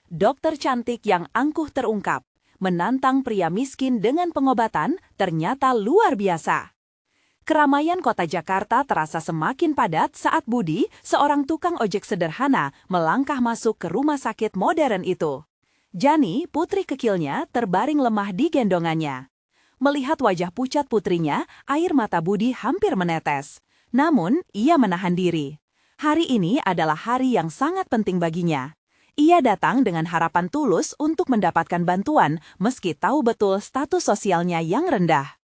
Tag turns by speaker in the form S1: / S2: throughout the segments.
S1: Dokter cantik yang angkuh terungkap, menantang pria miskin dengan pengobatan ternyata luar biasa. Keramaian kota Jakarta terasa semakin padat saat Budi, seorang tukang ojek sederhana, melangkah masuk ke rumah sakit modern itu. Jani, putri kekilnya, terbaring lemah di gendongannya. Melihat wajah pucat putrinya, air mata Budi hampir menetes. Namun, ia menahan diri. Hari ini adalah hari yang sangat penting baginya. Ia datang dengan harapan tulus untuk mendapatkan bantuan meski tahu betul status sosialnya yang rendah.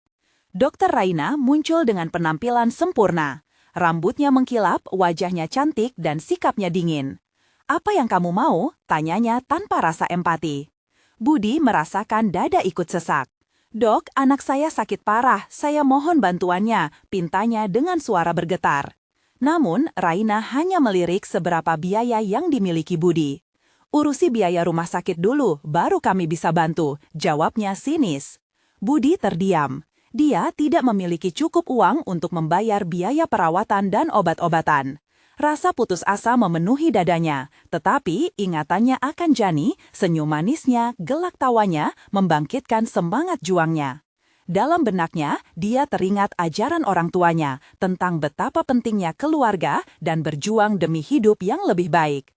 S1: Dokter Raina muncul dengan penampilan sempurna. Rambutnya mengkilap, wajahnya cantik dan sikapnya dingin. "Apa yang kamu mau?" tanyanya tanpa rasa empati. Budi merasakan dada ikut sesak. "Dok, anak saya sakit parah, saya mohon bantuannya," pintanya dengan suara bergetar. Namun, Raina hanya melirik seberapa biaya yang dimiliki Budi. "Urusi biaya rumah sakit dulu, baru kami bisa bantu," jawabnya sinis. Budi terdiam. Dia tidak memiliki cukup uang untuk membayar biaya perawatan dan obat-obatan. Rasa putus asa memenuhi dadanya, tetapi ingatannya akan Jani, senyum manisnya, gelak tawanya, membangkitkan semangat juangnya. Dalam benaknya, dia teringat ajaran orang tuanya tentang betapa pentingnya keluarga dan berjuang demi hidup yang lebih baik.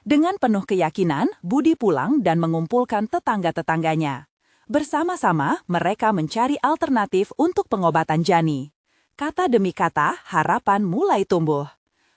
S1: Dengan penuh keyakinan, Budi pulang dan mengumpulkan tetangga-tetangganya. Bersama-sama, mereka mencari alternatif untuk pengobatan Jani. Kata demi kata, harapan mulai tumbuh.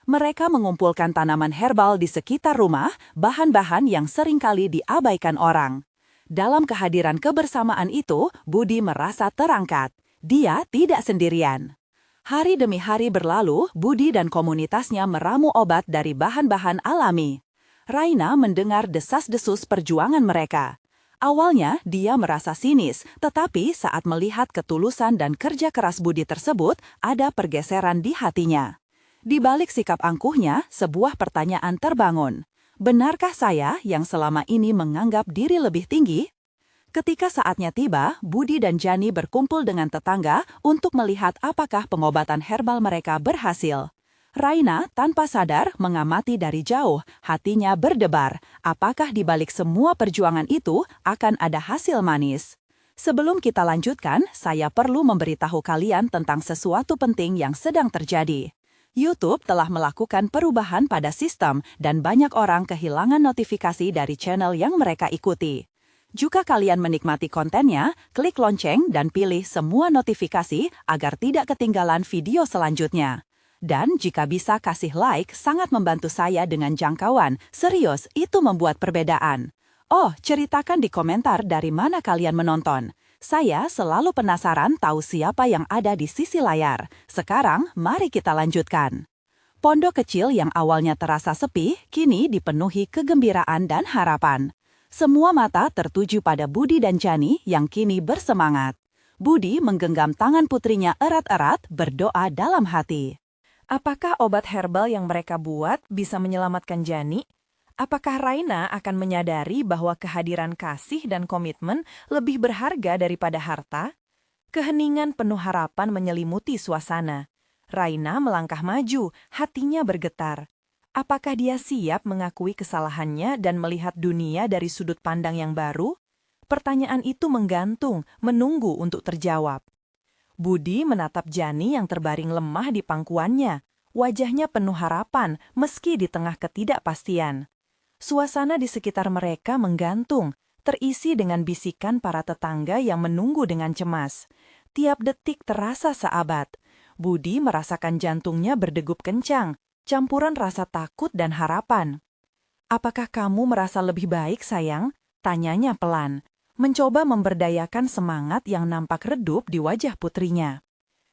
S1: Mereka mengumpulkan tanaman herbal di sekitar rumah, bahan-bahan yang seringkali diabaikan orang. Dalam kehadiran kebersamaan itu, Budi merasa terangkat. Dia tidak sendirian. Hari demi hari berlalu, Budi dan komunitasnya meramu obat dari bahan-bahan alami. Raina mendengar desas-desus perjuangan mereka. Awalnya dia merasa sinis, tetapi saat melihat ketulusan dan kerja keras Budi tersebut, ada pergeseran di hatinya. Di balik sikap angkuhnya, sebuah pertanyaan terbangun. Benarkah saya yang selama ini menganggap diri lebih tinggi? Ketika saatnya tiba, Budi dan Jani berkumpul dengan tetangga untuk melihat apakah pengobatan herbal mereka berhasil. Raina tanpa sadar mengamati dari jauh, hatinya berdebar. Apakah di balik semua perjuangan itu akan ada hasil manis? Sebelum kita lanjutkan, saya perlu memberitahu kalian tentang sesuatu penting yang sedang terjadi. YouTube telah melakukan perubahan pada sistem dan banyak orang kehilangan notifikasi dari channel yang mereka ikuti. Jika kalian menikmati kontennya, klik lonceng dan pilih semua notifikasi agar tidak ketinggalan video selanjutnya. Dan jika bisa kasih like, sangat membantu saya dengan jangkauan. Serius, itu membuat perbedaan. Oh, ceritakan di komentar dari mana kalian menonton. Saya selalu penasaran tahu siapa yang ada di sisi layar. Sekarang, mari kita lanjutkan. Pondok kecil yang awalnya terasa sepi, kini dipenuhi kegembiraan dan harapan. Semua mata tertuju pada Budi dan Jani yang kini bersemangat. Budi menggenggam tangan putrinya erat-erat, berdoa dalam hati. Apakah obat herbal yang mereka buat bisa menyelamatkan Jani? Apakah Raina akan menyadari bahwa kehadiran kasih dan komitmen lebih berharga daripada harta? Keheningan penuh harapan menyelimuti suasana. Raina melangkah maju, hatinya bergetar. Apakah dia siap mengakui kesalahannya dan melihat dunia dari sudut pandang yang baru? Pertanyaan itu menggantung, menunggu untuk terjawab. Budi menatap Jani yang terbaring lemah di pangkuannya. Wajahnya penuh harapan meski di tengah ketidakpastian. Suasana di sekitar mereka menggantung, terisi dengan bisikan para tetangga yang menunggu dengan cemas. Tiap detik terasa seabad. Budi merasakan jantungnya berdegup kencang, campuran rasa takut dan harapan. "Apakah kamu merasa lebih baik, sayang?" tanyanya pelan. Mencoba memberdayakan semangat yang nampak redup di wajah putrinya.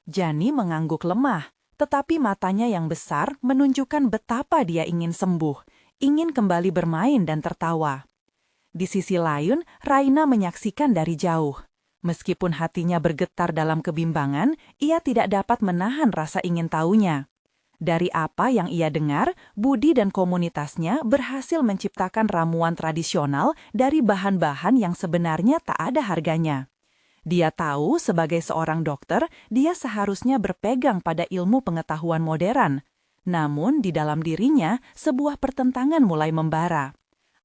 S1: Jani mengangguk lemah, tetapi matanya yang besar menunjukkan betapa dia ingin sembuh, ingin kembali bermain dan tertawa. Di sisi lain, Raina menyaksikan dari jauh. Meskipun hatinya bergetar dalam kebimbangan, ia tidak dapat menahan rasa ingin tahunya. Dari apa yang ia dengar, Budi dan komunitasnya berhasil menciptakan ramuan tradisional dari bahan-bahan yang sebenarnya tak ada harganya. Dia tahu sebagai seorang dokter, dia seharusnya berpegang pada ilmu pengetahuan modern. Namun di dalam dirinya, sebuah pertentangan mulai membara.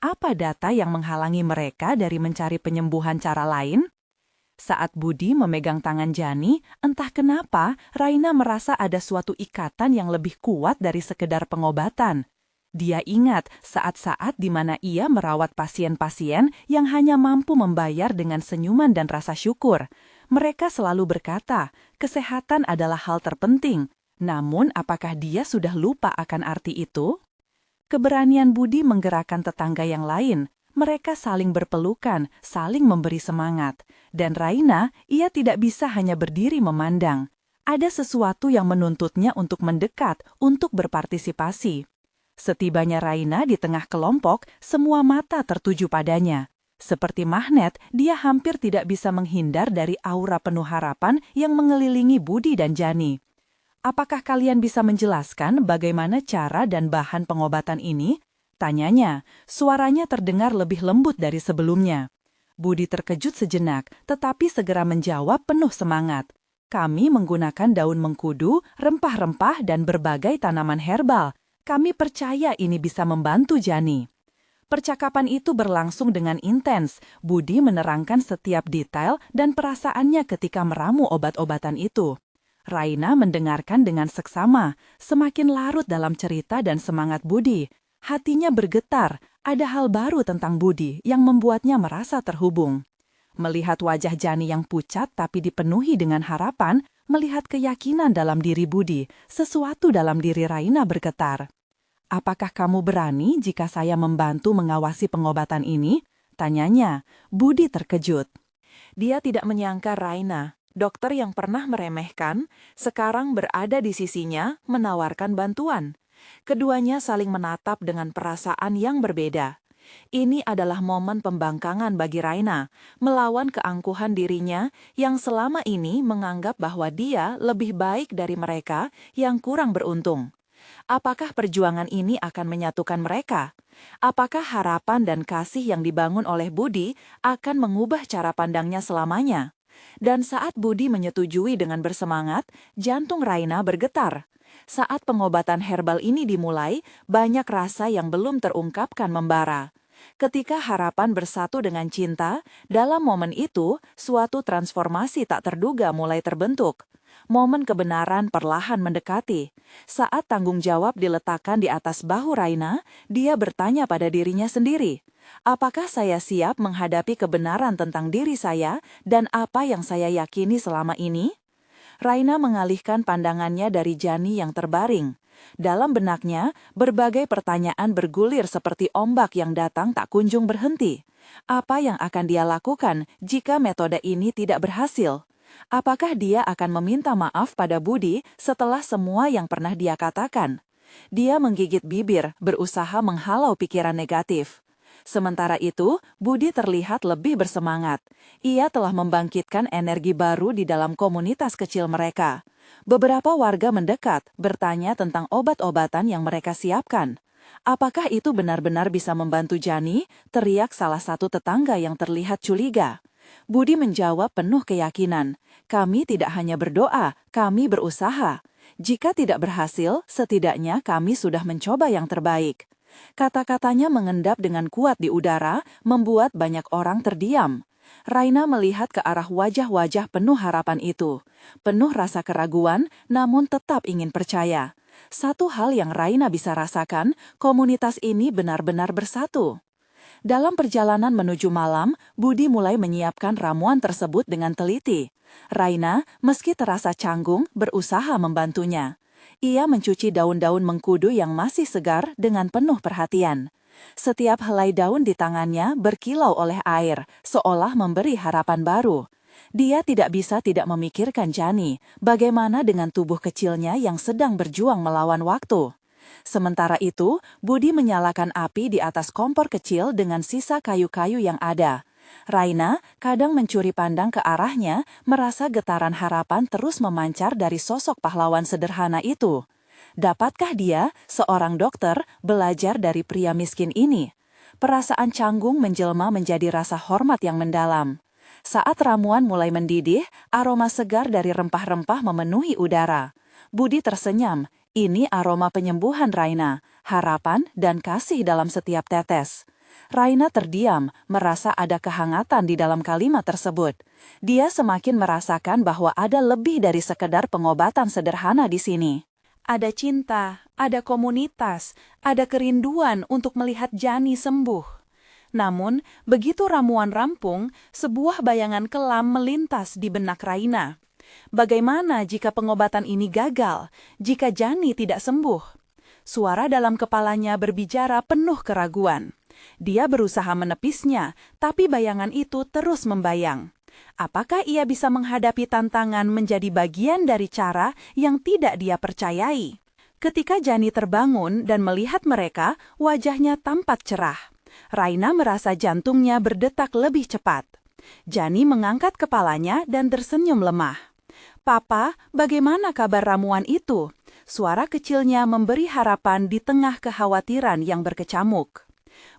S1: Apa data yang menghalangi mereka dari mencari penyembuhan cara lain? Saat Budi memegang tangan Jani, entah kenapa Raina merasa ada suatu ikatan yang lebih kuat dari sekedar pengobatan. Dia ingat saat-saat di mana ia merawat pasien-pasien yang hanya mampu membayar dengan senyuman dan rasa syukur. Mereka selalu berkata, kesehatan adalah hal terpenting. Namun, apakah dia sudah lupa akan arti itu? Keberanian Budi menggerakkan tetangga yang lain. Mereka saling berpelukan, saling memberi semangat. Dan Raina, ia tidak bisa hanya berdiri memandang. Ada sesuatu yang menuntutnya untuk mendekat, untuk berpartisipasi. Setibanya Raina di tengah kelompok, semua mata tertuju padanya. Seperti magnet, dia hampir tidak bisa menghindar dari aura penuh harapan yang mengelilingi Budi dan Jani. Apakah kalian bisa menjelaskan bagaimana cara dan bahan pengobatan ini? Tanyanya, suaranya terdengar lebih lembut dari sebelumnya. Budi terkejut sejenak, tetapi segera menjawab penuh semangat. Kami menggunakan daun mengkudu, rempah-rempah, dan berbagai tanaman herbal. Kami percaya ini bisa membantu Jani. Percakapan itu berlangsung dengan intens. Budi menerangkan setiap detail dan perasaannya ketika meramu obat-obatan itu. Raina mendengarkan dengan seksama, semakin larut dalam cerita dan semangat Budi. Hatinya bergetar, ada hal baru tentang Budi yang membuatnya merasa terhubung. Melihat wajah Jani yang pucat tapi dipenuhi dengan harapan, melihat keyakinan dalam diri Budi, sesuatu dalam diri Raina bergetar. Apakah kamu berani jika saya membantu mengawasi pengobatan ini? Tanyanya. Budi terkejut. Dia tidak menyangka Raina, dokter yang pernah meremehkan, sekarang berada di sisinya menawarkan bantuan. Keduanya saling menatap dengan perasaan yang berbeda. Ini adalah momen pembangkangan bagi Raina, melawan keangkuhan dirinya yang selama ini menganggap bahwa dia lebih baik dari mereka yang kurang beruntung. Apakah perjuangan ini akan menyatukan mereka? Apakah harapan dan kasih yang dibangun oleh Budi akan mengubah cara pandangnya selamanya? Dan saat Budi menyetujui dengan bersemangat, jantung Raina bergetar. Saat pengobatan herbal ini dimulai, banyak rasa yang belum terungkapkan membara. Ketika harapan bersatu dengan cinta, dalam momen itu, suatu transformasi tak terduga mulai terbentuk. Momen kebenaran perlahan mendekati. Saat tanggung jawab diletakkan di atas bahu Raina, dia bertanya pada dirinya sendiri, apakah saya siap menghadapi kebenaran tentang diri saya dan apa yang saya yakini selama ini? Raina mengalihkan pandangannya dari Jani yang terbaring. Dalam benaknya, berbagai pertanyaan bergulir seperti ombak yang datang tak kunjung berhenti. Apa yang akan dia lakukan jika metode ini tidak berhasil? Apakah dia akan meminta maaf pada Budi setelah semua yang pernah dia katakan? Dia menggigit bibir, berusaha menghalau pikiran negatif. Sementara itu, Budi terlihat lebih bersemangat. Ia telah membangkitkan energi baru di dalam komunitas kecil mereka. Beberapa warga mendekat, bertanya tentang obat-obatan yang mereka siapkan. Apakah itu benar-benar bisa membantu Jani? Teriak salah satu tetangga yang terlihat curiga. Budi menjawab penuh keyakinan. Kami tidak hanya berdoa, kami berusaha. Jika tidak berhasil, setidaknya kami sudah mencoba yang terbaik. Kata-katanya mengendap dengan kuat di udara, membuat banyak orang terdiam. Raina melihat ke arah wajah-wajah penuh harapan itu. Penuh rasa keraguan, namun tetap ingin percaya. Satu hal yang Raina bisa rasakan, komunitas ini benar-benar bersatu. Dalam perjalanan menuju malam, Budi mulai menyiapkan ramuan tersebut dengan teliti. Raina, meski terasa canggung, berusaha membantunya. Ia mencuci daun-daun mengkudu yang masih segar dengan penuh perhatian. Setiap helai daun di tangannya berkilau oleh air, seolah memberi harapan baru. Dia tidak bisa tidak memikirkan Jani, bagaimana dengan tubuh kecilnya yang sedang berjuang melawan waktu. Sementara itu, Budi menyalakan api di atas kompor kecil dengan sisa kayu-kayu yang ada. Raina kadang mencuri pandang ke arahnya, merasa getaran harapan terus memancar dari sosok pahlawan sederhana itu. Dapatkah dia, seorang dokter, belajar dari pria miskin ini? Perasaan canggung menjelma menjadi rasa hormat yang mendalam. Saat ramuan mulai mendidih, aroma segar dari rempah-rempah memenuhi udara. Budi tersenyum, ini aroma penyembuhan Raina, harapan dan kasih dalam setiap tetes. Raina terdiam, merasa ada kehangatan di dalam kalimat tersebut. Dia semakin merasakan bahwa ada lebih dari sekedar pengobatan sederhana di sini. Ada cinta, ada komunitas, ada kerinduan untuk melihat Jani sembuh. Namun, begitu ramuan rampung, sebuah bayangan kelam melintas di benak Raina. Bagaimana jika pengobatan ini gagal, jika Jani tidak sembuh? Suara dalam kepalanya berbicara penuh keraguan. Dia berusaha menepisnya, tapi bayangan itu terus membayang. Apakah ia bisa menghadapi tantangan menjadi bagian dari cara yang tidak dia percayai? Ketika Jani terbangun dan melihat mereka, wajahnya tampak cerah. Raina merasa jantungnya berdetak lebih cepat. Jani mengangkat kepalanya dan tersenyum lemah. "Papa, bagaimana kabar ramuan itu?" Suara kecilnya memberi harapan di tengah kekhawatiran yang berkecamuk.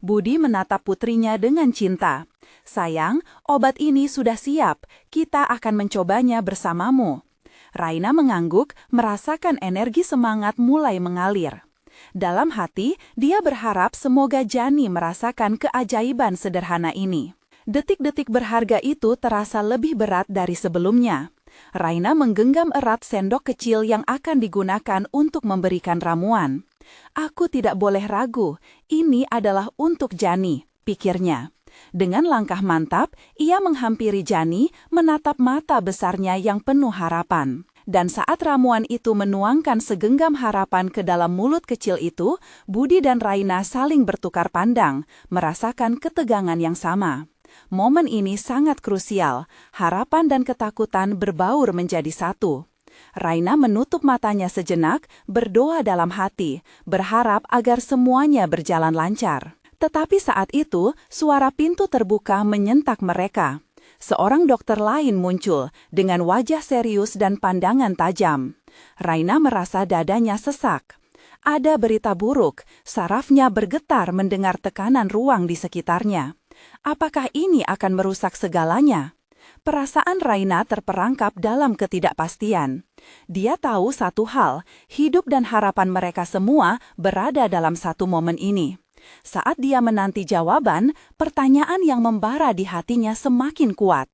S1: Budi menatap putrinya dengan cinta. "Sayang, obat ini sudah siap. Kita akan mencobanya bersamamu." Raina mengangguk, merasakan energi semangat mulai mengalir. Dalam hati, dia berharap semoga Jani merasakan keajaiban sederhana ini. Detik-detik berharga itu terasa lebih berat dari sebelumnya. Raina menggenggam erat sendok kecil yang akan digunakan untuk memberikan ramuan. "Aku tidak boleh ragu, ini adalah untuk Jani," pikirnya. Dengan langkah mantap, ia menghampiri Jani, menatap mata besarnya yang penuh harapan. Dan saat ramuan itu menuangkan segenggam harapan ke dalam mulut kecil itu, Budi dan Raina saling bertukar pandang, merasakan ketegangan yang sama. Momen ini sangat krusial, harapan dan ketakutan berbaur menjadi satu. Raina menutup matanya sejenak, berdoa dalam hati, berharap agar semuanya berjalan lancar. Tetapi saat itu, suara pintu terbuka menyentak mereka. Seorang dokter lain muncul, dengan wajah serius dan pandangan tajam. Raina merasa dadanya sesak. Ada berita buruk, sarafnya bergetar mendengar tekanan ruang di sekitarnya. Apakah ini akan merusak segalanya? Perasaan Raina terperangkap dalam ketidakpastian. Dia tahu satu hal, hidup dan harapan mereka semua berada dalam satu momen ini. Saat dia menanti jawaban, pertanyaan yang membara di hatinya semakin kuat.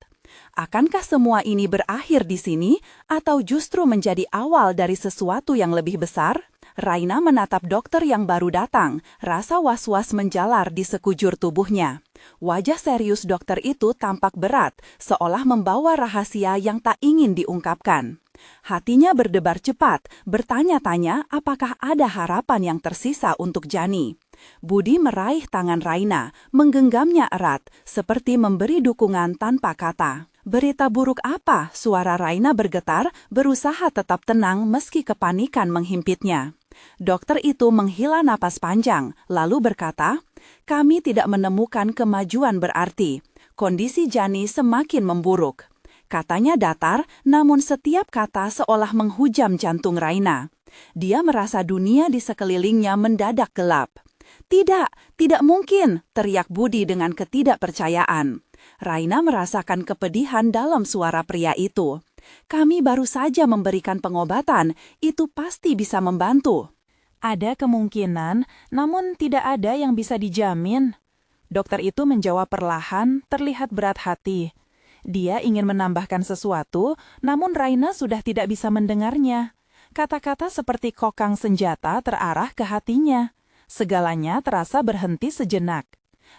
S1: Akankah semua ini berakhir di sini, atau justru menjadi awal dari sesuatu yang lebih besar? Raina menatap dokter yang baru datang, rasa was-was menjalar di sekujur tubuhnya. Wajah serius dokter itu tampak berat, seolah membawa rahasia yang tak ingin diungkapkan. Hatinya berdebar cepat, bertanya-tanya apakah ada harapan yang tersisa untuk Jani. Budi meraih tangan Raina, menggenggamnya erat, seperti memberi dukungan tanpa kata. "Berita buruk apa?" Suara Raina bergetar, berusaha tetap tenang meski kepanikan menghimpitnya. Dokter itu menghela napas panjang, lalu berkata, "Kami tidak menemukan kemajuan berarti. Kondisi Jani semakin memburuk." Katanya datar, namun setiap kata seolah menghujam jantung Raina. Dia merasa dunia di sekelilingnya mendadak gelap. Tidak mungkin!" teriak Budi dengan ketidakpercayaan. Raina merasakan kepedihan dalam suara pria itu. "Kami baru saja memberikan pengobatan, itu pasti bisa membantu." "Ada kemungkinan, namun tidak ada yang bisa dijamin." Dokter itu menjawab perlahan, terlihat berat hati. Dia ingin menambahkan sesuatu, namun Raina sudah tidak bisa mendengarnya. Kata-kata seperti kokang senjata terarah ke hatinya. Segalanya terasa berhenti sejenak.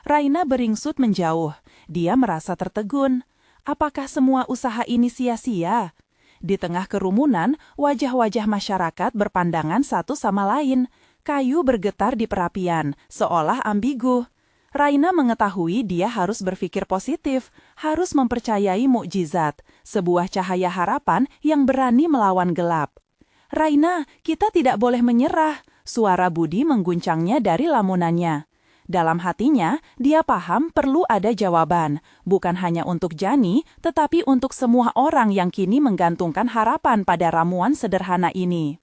S1: Raina beringsut menjauh. Dia merasa tertegun. Apakah semua usaha ini sia-sia? Di tengah kerumunan, wajah-wajah masyarakat berpandangan satu sama lain. Kayu bergetar di perapian, seolah ambigu. Raina mengetahui dia harus berpikir positif, harus mempercayai mukjizat, sebuah cahaya harapan yang berani melawan gelap. "Raina, kita tidak boleh menyerah," suara Budi mengguncangnya dari lamunannya. Dalam hatinya, dia paham perlu ada jawaban, bukan hanya untuk Jani, tetapi untuk semua orang yang kini menggantungkan harapan pada ramuan sederhana ini.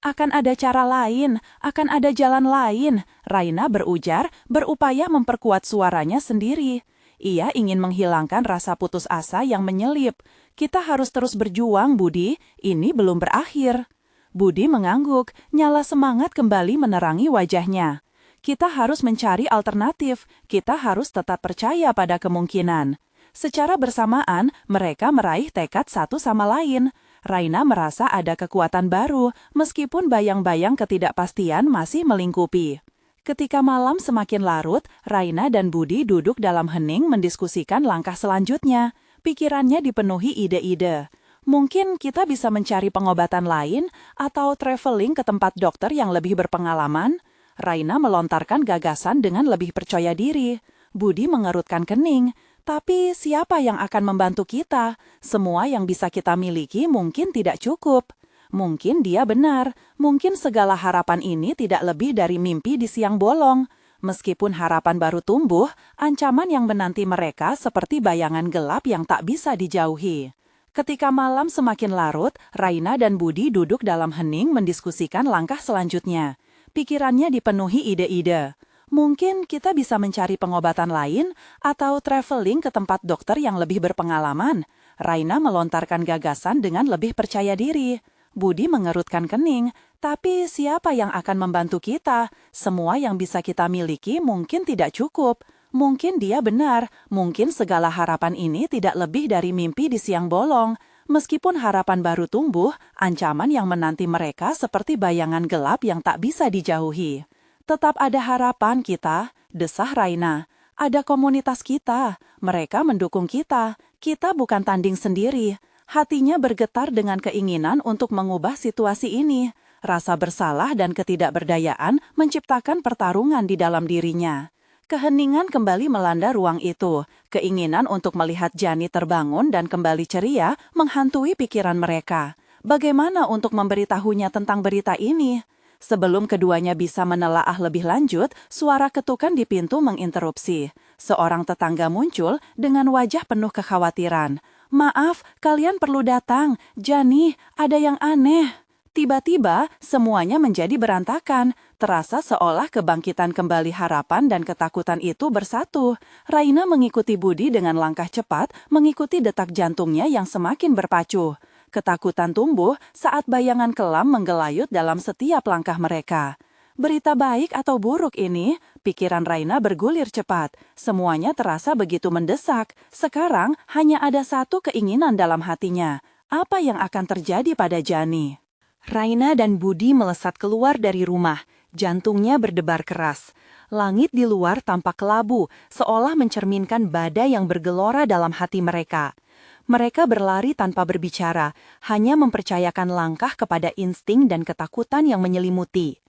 S1: "Akan ada cara lain, akan ada jalan lain," Raina berujar, berupaya memperkuat suaranya sendiri. Ia ingin menghilangkan rasa putus asa yang menyelip. "Kita harus terus berjuang, Budi, ini belum berakhir." Budi mengangguk, nyala semangat kembali menerangi wajahnya. Kita harus mencari alternatif, kita harus tetap percaya pada kemungkinan. Secara bersamaan, mereka meraih tekad satu sama lain. Raina merasa ada kekuatan baru, meskipun bayang-bayang ketidakpastian masih melingkupi. Ketika malam semakin larut, Raina dan Budi duduk dalam hening mendiskusikan langkah selanjutnya. Pikirannya dipenuhi ide-ide. Mungkin kita bisa mencari pengobatan lain atau traveling ke tempat dokter yang lebih berpengalaman. Raina melontarkan gagasan dengan lebih percaya diri. Budi mengerutkan kening. Tapi siapa yang akan membantu kita? Semua yang bisa kita miliki mungkin tidak cukup. Mungkin dia benar. Mungkin segala harapan ini tidak lebih dari mimpi di siang bolong. Meskipun harapan baru tumbuh, ancaman yang menanti mereka seperti bayangan gelap yang tak bisa dijauhi. Ketika malam semakin larut, Raina dan Budi duduk dalam hening mendiskusikan langkah selanjutnya. Pikirannya dipenuhi ide-ide. Mungkin kita bisa mencari pengobatan lain atau traveling ke tempat dokter yang lebih berpengalaman. Raina melontarkan gagasan dengan lebih percaya diri. Budi mengerutkan kening. Tapi siapa yang akan membantu kita? Semua yang bisa kita miliki mungkin tidak cukup. Mungkin dia benar, mungkin segala harapan ini tidak lebih dari mimpi di siang bolong. Meskipun harapan baru tumbuh, ancaman yang menanti mereka seperti bayangan gelap yang tak bisa dijauhi. Tetap ada harapan kita, desah Raina. Ada komunitas kita, mereka mendukung kita. Kita bukan tanding sendiri. Hatinya bergetar dengan keinginan untuk mengubah situasi ini. Rasa bersalah dan ketidakberdayaan menciptakan pertarungan di dalam dirinya. Keheningan kembali melanda ruang itu. Keinginan untuk melihat Jani terbangun dan kembali ceria menghantui pikiran mereka. Bagaimana untuk memberitahunya tentang berita ini? Sebelum keduanya bisa menelaah lebih lanjut, suara ketukan di pintu menginterupsi. Seorang tetangga muncul dengan wajah penuh kekhawatiran. "Maaf, kalian perlu datang. Jani, ada yang aneh." Tiba-tiba, semuanya menjadi berantakan. Terasa seolah kebangkitan kembali harapan dan ketakutan itu bersatu. Raina mengikuti Budi dengan langkah cepat, mengikuti detak jantungnya yang semakin berpacu. Ketakutan tumbuh saat bayangan kelam menggelayut dalam setiap langkah mereka. Berita baik atau buruk ini? Pikiran Raina bergulir cepat. Semuanya terasa begitu mendesak. Sekarang hanya ada satu keinginan dalam hatinya. Apa yang akan terjadi pada Jani? Raina dan Budi melesat keluar dari rumah. Jantungnya berdebar keras. Langit di luar tampak kelabu, seolah mencerminkan badai yang bergelora dalam hati mereka. Mereka berlari tanpa berbicara, hanya mempercayakan langkah kepada insting dan ketakutan yang menyelimuti.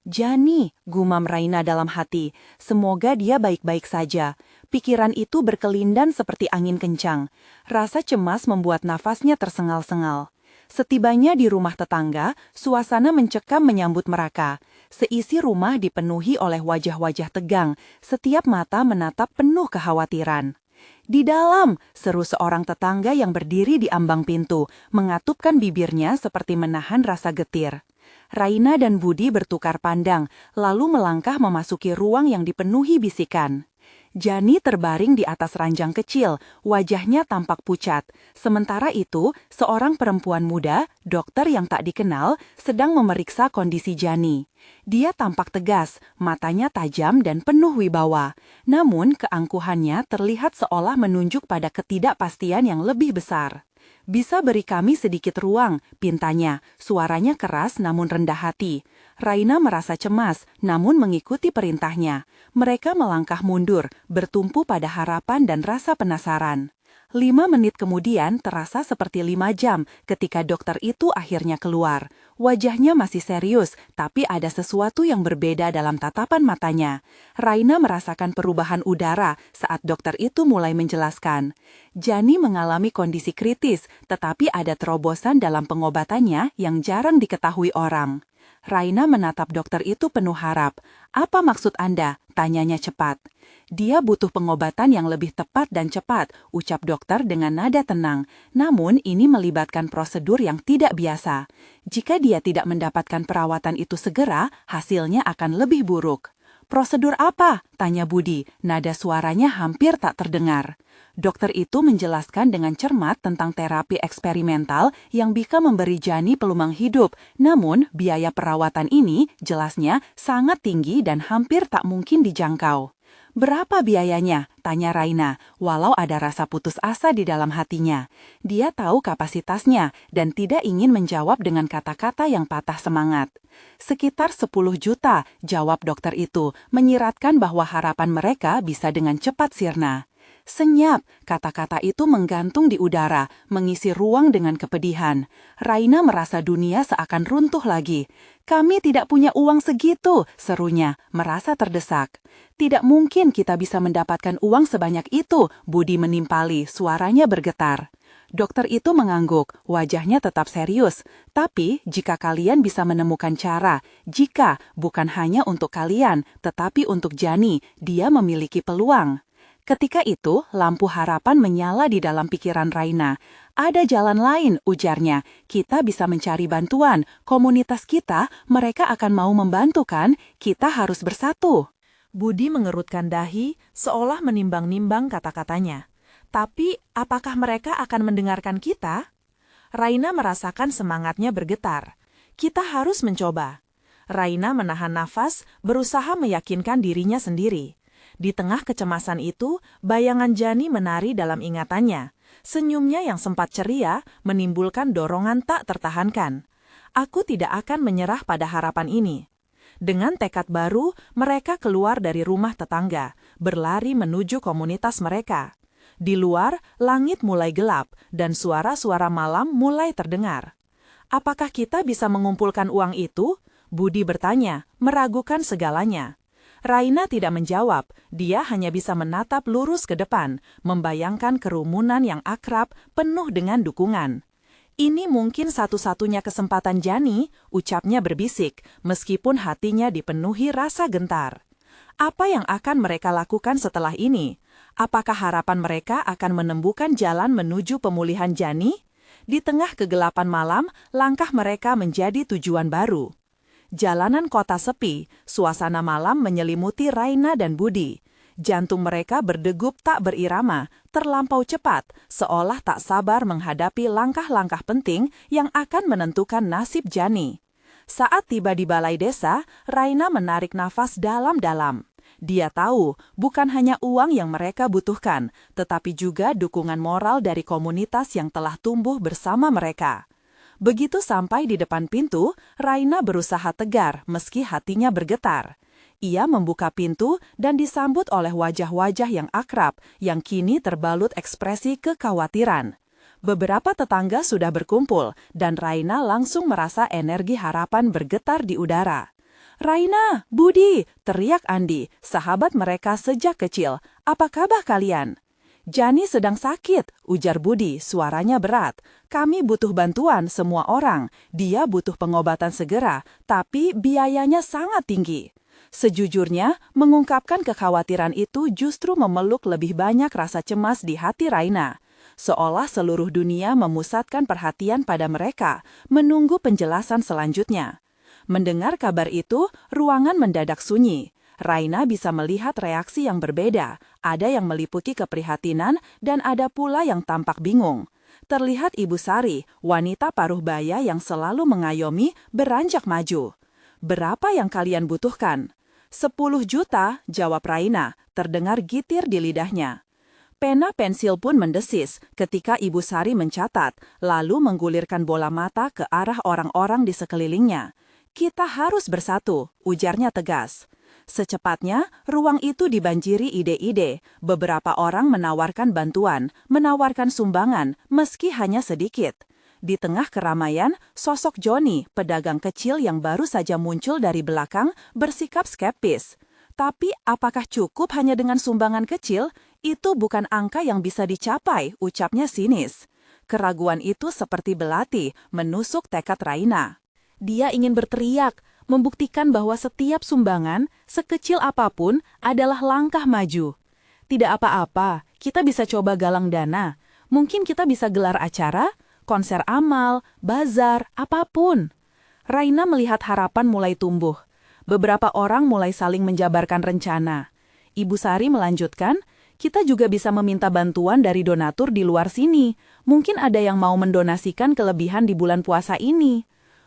S1: "Jani," gumam Raina dalam hati, "semoga dia baik-baik saja." Pikiran itu berkelindan seperti angin kencang. Rasa cemas membuat nafasnya tersengal-sengal. Setibanya di rumah tetangga, suasana mencekam menyambut mereka. Seisi rumah dipenuhi oleh wajah-wajah tegang, setiap mata menatap penuh kekhawatiran. "Di dalam!" seru seorang tetangga yang berdiri di ambang pintu, mengatupkan bibirnya seperti menahan rasa getir. Raina dan Budi bertukar pandang, lalu melangkah memasuki ruang yang dipenuhi bisikan. Jani terbaring di atas ranjang kecil, wajahnya tampak pucat. Sementara itu, seorang perempuan muda, dokter yang tak dikenal, sedang memeriksa kondisi Jani. Dia tampak tegas, matanya tajam dan penuh wibawa. Namun, keangkuhannya terlihat seolah menunjuk pada ketidakpastian yang lebih besar. "Bisa beri kami sedikit ruang," pintanya. Suaranya keras namun rendah hati. Raina merasa cemas, namun mengikuti perintahnya. Mereka melangkah mundur, bertumpu pada harapan dan rasa penasaran. 5 menit kemudian terasa seperti 5 jam ketika dokter itu akhirnya keluar. Wajahnya masih serius, tapi ada sesuatu yang berbeda dalam tatapan matanya. Raina merasakan perubahan udara saat dokter itu mulai menjelaskan. Jani mengalami kondisi kritis, tetapi ada terobosan dalam pengobatannya yang jarang diketahui orang. Raina menatap dokter itu penuh harap. "Apa maksud Anda?" tanyanya cepat. "Dia butuh pengobatan yang lebih tepat dan cepat," ucap dokter dengan nada tenang. "Namun ini melibatkan prosedur yang tidak biasa. Jika dia tidak mendapatkan perawatan itu segera, hasilnya akan lebih buruk." Prosedur apa? Tanya Budi, nada suaranya hampir tak terdengar. Dokter itu menjelaskan dengan cermat tentang terapi eksperimental yang bisa memberi Jani peluang hidup. Namun, biaya perawatan ini jelasnya sangat tinggi dan hampir tak mungkin dijangkau. Berapa biayanya? Tanya Raina, walau ada rasa putus asa di dalam hatinya. Dia tahu kapasitasnya dan tidak ingin menjawab dengan kata-kata yang patah semangat. Sekitar 10 juta, jawab dokter itu, menyiratkan bahwa harapan mereka bisa dengan cepat sirna. Senyap, kata-kata itu menggantung di udara, mengisi ruang dengan kepedihan. Raina merasa dunia seakan runtuh lagi. Kami tidak punya uang segitu, serunya, merasa terdesak. Tidak mungkin kita bisa mendapatkan uang sebanyak itu, Budi menimpali, suaranya bergetar. Dokter itu mengangguk, wajahnya tetap serius. Tapi, jika kalian bisa menemukan cara, jika bukan hanya untuk kalian, tetapi untuk Jani, dia memiliki peluang. Ketika itu, lampu harapan menyala di dalam pikiran Raina. Ada jalan lain, ujarnya. Kita bisa mencari bantuan. Komunitas kita, mereka akan mau membantu kan? Kita harus bersatu. Budi mengerutkan dahi, seolah menimbang-nimbang kata-katanya. Tapi, apakah mereka akan mendengarkan kita? Raina merasakan semangatnya bergetar. Kita harus mencoba. Raina menahan nafas, berusaha meyakinkan dirinya sendiri. Di tengah kecemasan itu, bayangan Jani menari dalam ingatannya. Senyumnya yang sempat ceria menimbulkan dorongan tak tertahankan. Aku tidak akan menyerah pada harapan ini. Dengan tekad baru, mereka keluar dari rumah tetangga, berlari menuju komunitas mereka. Di luar, langit mulai gelap dan suara-suara malam mulai terdengar. Apakah kita bisa mengumpulkan uang itu? Budi bertanya, meragukan segalanya. Raina tidak menjawab, dia hanya bisa menatap lurus ke depan, membayangkan kerumunan yang akrab, penuh dengan dukungan. Ini mungkin satu-satunya kesempatan Jani, ucapnya berbisik, meskipun hatinya dipenuhi rasa gentar. Apa yang akan mereka lakukan setelah ini? Apakah harapan mereka akan menemukan jalan menuju pemulihan Jani? Di tengah kegelapan malam, langkah mereka menjadi tujuan baru. Jalanan kota sepi, suasana malam menyelimuti Raina dan Budi. Jantung mereka berdegup tak berirama, terlampau cepat, seolah tak sabar menghadapi langkah-langkah penting yang akan menentukan nasib Jani. Saat tiba di balai desa, Raina menarik nafas dalam-dalam. Dia tahu bukan hanya uang yang mereka butuhkan, tetapi juga dukungan moral dari komunitas yang telah tumbuh bersama mereka. Begitu sampai di depan pintu, Raina berusaha tegar meski hatinya bergetar. Ia membuka pintu dan disambut oleh wajah-wajah yang akrab yang kini terbalut ekspresi kekhawatiran. Beberapa tetangga sudah berkumpul dan Raina langsung merasa energi harapan bergetar di udara. Raina, Budi, teriak Andi, sahabat mereka sejak kecil. Apa kabar kalian? Jani sedang sakit, ujar Budi, suaranya berat. Kami butuh bantuan semua orang. Dia butuh pengobatan segera, tapi biayanya sangat tinggi. Sejujurnya, mengungkapkan kekhawatiran itu justru memeluk lebih banyak rasa cemas di hati Raina. Seolah seluruh dunia memusatkan perhatian pada mereka, menunggu penjelasan selanjutnya. Mendengar kabar itu, ruangan mendadak sunyi. Raina bisa melihat reaksi yang berbeda, ada yang meliputi keprihatinan dan ada pula yang tampak bingung. Terlihat Ibu Sari, wanita paruh baya yang selalu mengayomi, beranjak maju. Berapa yang kalian butuhkan? 10 juta, jawab Raina, terdengar gitir di lidahnya. Pena pensil pun mendesis ketika Ibu Sari mencatat, lalu menggulirkan bola mata ke arah orang-orang di sekelilingnya. Kita harus bersatu, ujarnya tegas. Secepatnya, ruang itu dibanjiri ide-ide. Beberapa orang menawarkan bantuan, menawarkan sumbangan, meski hanya sedikit. Di tengah keramaian, sosok Joni, pedagang kecil yang baru saja muncul dari belakang, bersikap skeptis. Tapi apakah cukup hanya dengan sumbangan kecil? Itu bukan angka yang bisa dicapai, ucapnya sinis. Keraguan itu seperti belati, menusuk tekad Raina. Dia ingin berteriak, membuktikan bahwa setiap sumbangan, sekecil apapun, adalah langkah maju. Tidak apa-apa, kita bisa coba galang dana. Mungkin kita bisa gelar acara, konser amal, bazar, apapun. Raina melihat harapan mulai tumbuh. Beberapa orang mulai saling menjabarkan rencana. Ibu Sari melanjutkan, kita juga bisa meminta bantuan dari donatur di luar sini. Mungkin ada yang mau mendonasikan kelebihan di bulan puasa ini.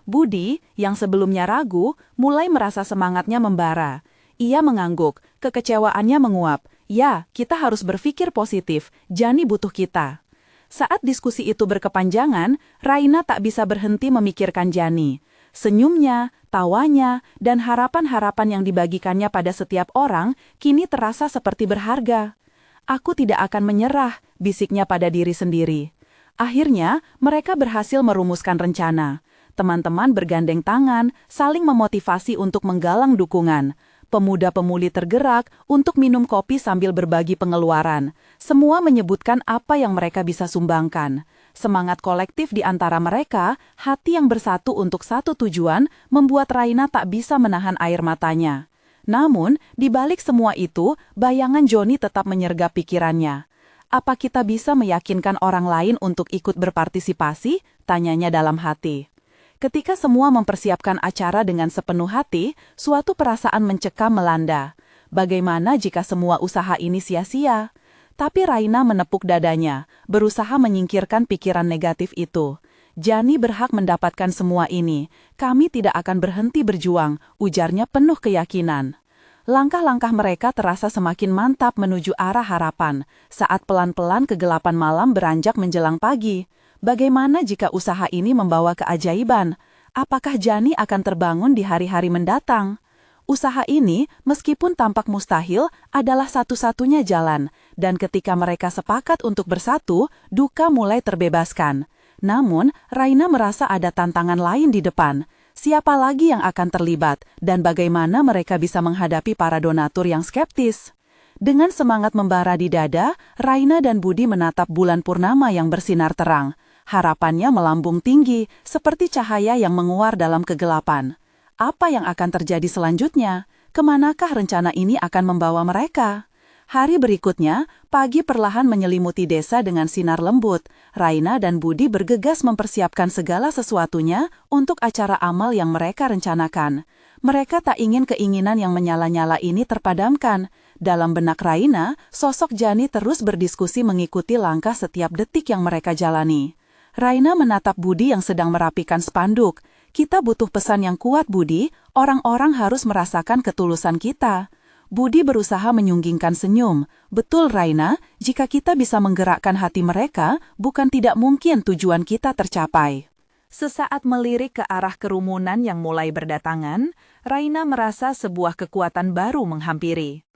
S1: Budi, yang sebelumnya ragu, mulai merasa semangatnya membara. Ia mengangguk, kekecewaannya menguap. Ya, kita harus berpikir positif, Jani butuh kita. Saat diskusi itu berkepanjangan, Raina tak bisa berhenti memikirkan Jani. Senyumnya, tawanya, dan harapan-harapan yang dibagikannya pada setiap orang kini terasa seperti berharga. Aku tidak akan menyerah, bisiknya pada diri sendiri. Akhirnya, mereka berhasil merumuskan rencana. Teman-teman bergandeng tangan, saling memotivasi untuk menggalang dukungan. Pemuda-pemuli tergerak untuk minum kopi sambil berbagi pengeluaran. Semua menyebutkan apa yang mereka bisa sumbangkan. Semangat kolektif di antara mereka, hati yang bersatu untuk satu tujuan, membuat Raina tak bisa menahan air matanya. Namun, di balik semua itu, bayangan Joni tetap menyergap pikirannya. Apa kita bisa meyakinkan orang lain untuk ikut berpartisipasi? Tanyanya dalam hati. Ketika semua mempersiapkan acara dengan sepenuh hati, suatu perasaan mencekam melanda. Bagaimana jika semua usaha ini sia-sia? Tapi Raina menepuk dadanya, berusaha menyingkirkan pikiran negatif itu. Jani berhak mendapatkan semua ini. Kami tidak akan berhenti berjuang, ujarnya penuh keyakinan. Langkah-langkah mereka terasa semakin mantap menuju arah harapan, saat pelan-pelan kegelapan malam beranjak menjelang pagi. Bagaimana jika usaha ini membawa keajaiban? Apakah Jani akan terbangun di hari-hari mendatang? Usaha ini, meskipun tampak mustahil, adalah satu-satunya jalan, dan ketika mereka sepakat untuk bersatu, duka mulai terbebaskan. Namun, Raina merasa ada tantangan lain di depan. Siapa lagi yang akan terlibat, dan bagaimana mereka bisa menghadapi para donatur yang skeptis? Dengan semangat membara di dada, Raina dan Budi menatap bulan purnama yang bersinar terang. Harapannya melambung tinggi, seperti cahaya yang menguar dalam kegelapan. Apa yang akan terjadi selanjutnya? Kemanakah rencana ini akan membawa mereka? Hari berikutnya, pagi perlahan menyelimuti desa dengan sinar lembut. Raina dan Budi bergegas mempersiapkan segala sesuatunya untuk acara amal yang mereka rencanakan. Mereka tak ingin keinginan yang menyala-nyala ini terpadamkan. Dalam benak Raina, sosok Jani terus berdiskusi mengikuti langkah setiap detik yang mereka jalani. Raina menatap Budi yang sedang merapikan spanduk. Kita butuh pesan yang kuat, Budi. Orang-orang harus merasakan ketulusan kita. Budi berusaha menyunggingkan senyum. Betul, Raina. Jika kita bisa menggerakkan hati mereka, bukan tidak mungkin tujuan kita tercapai. Sesaat melirik ke arah kerumunan yang mulai berdatangan, Raina merasa sebuah kekuatan baru menghampiri.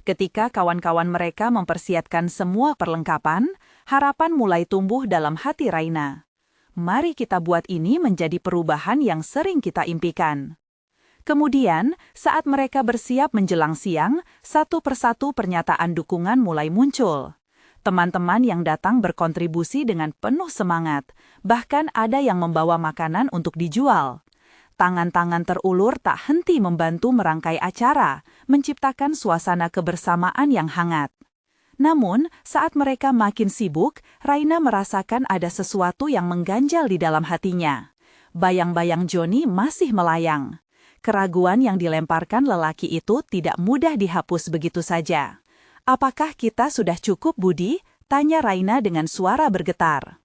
S1: Ketika kawan-kawan mereka mempersiapkan semua perlengkapan, harapan mulai tumbuh dalam hati Raina. Mari kita buat ini menjadi perubahan yang sering kita impikan. Kemudian, saat mereka bersiap menjelang siang, satu persatu pernyataan dukungan mulai muncul. Teman-teman yang datang berkontribusi dengan penuh semangat, bahkan ada yang membawa makanan untuk dijual. Tangan-tangan terulur tak henti membantu merangkai acara, menciptakan suasana kebersamaan yang hangat. Namun, saat mereka makin sibuk, Raina merasakan ada sesuatu yang mengganjal di dalam hatinya. Bayang-bayang Joni masih melayang. Keraguan yang dilemparkan lelaki itu tidak mudah dihapus begitu saja. Apakah kita sudah cukup, Budi? Tanya Raina dengan suara bergetar.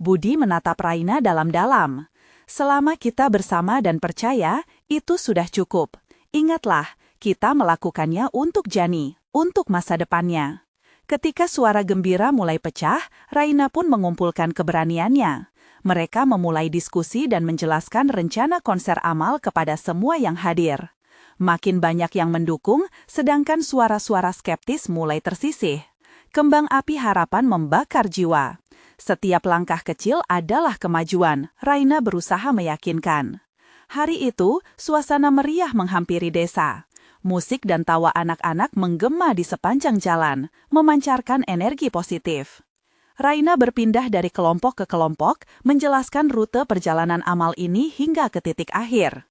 S1: Budi menatap Raina dalam-dalam. Selama kita bersama dan percaya, itu sudah cukup. Ingatlah, kita melakukannya untuk Jani, untuk masa depannya. Ketika suara gembira mulai pecah, Raina pun mengumpulkan keberaniannya. Mereka memulai diskusi dan menjelaskan rencana konser amal kepada semua yang hadir. Makin banyak yang mendukung, sedangkan suara-suara skeptis mulai tersisih. Kembang api harapan membakar jiwa. Setiap langkah kecil adalah kemajuan, Raina berusaha meyakinkan. Hari itu, suasana meriah menghampiri desa. Musik dan tawa anak-anak menggema di sepanjang jalan, memancarkan energi positif. Raina berpindah dari kelompok ke kelompok, menjelaskan rute perjalanan amal ini hingga ke titik akhir.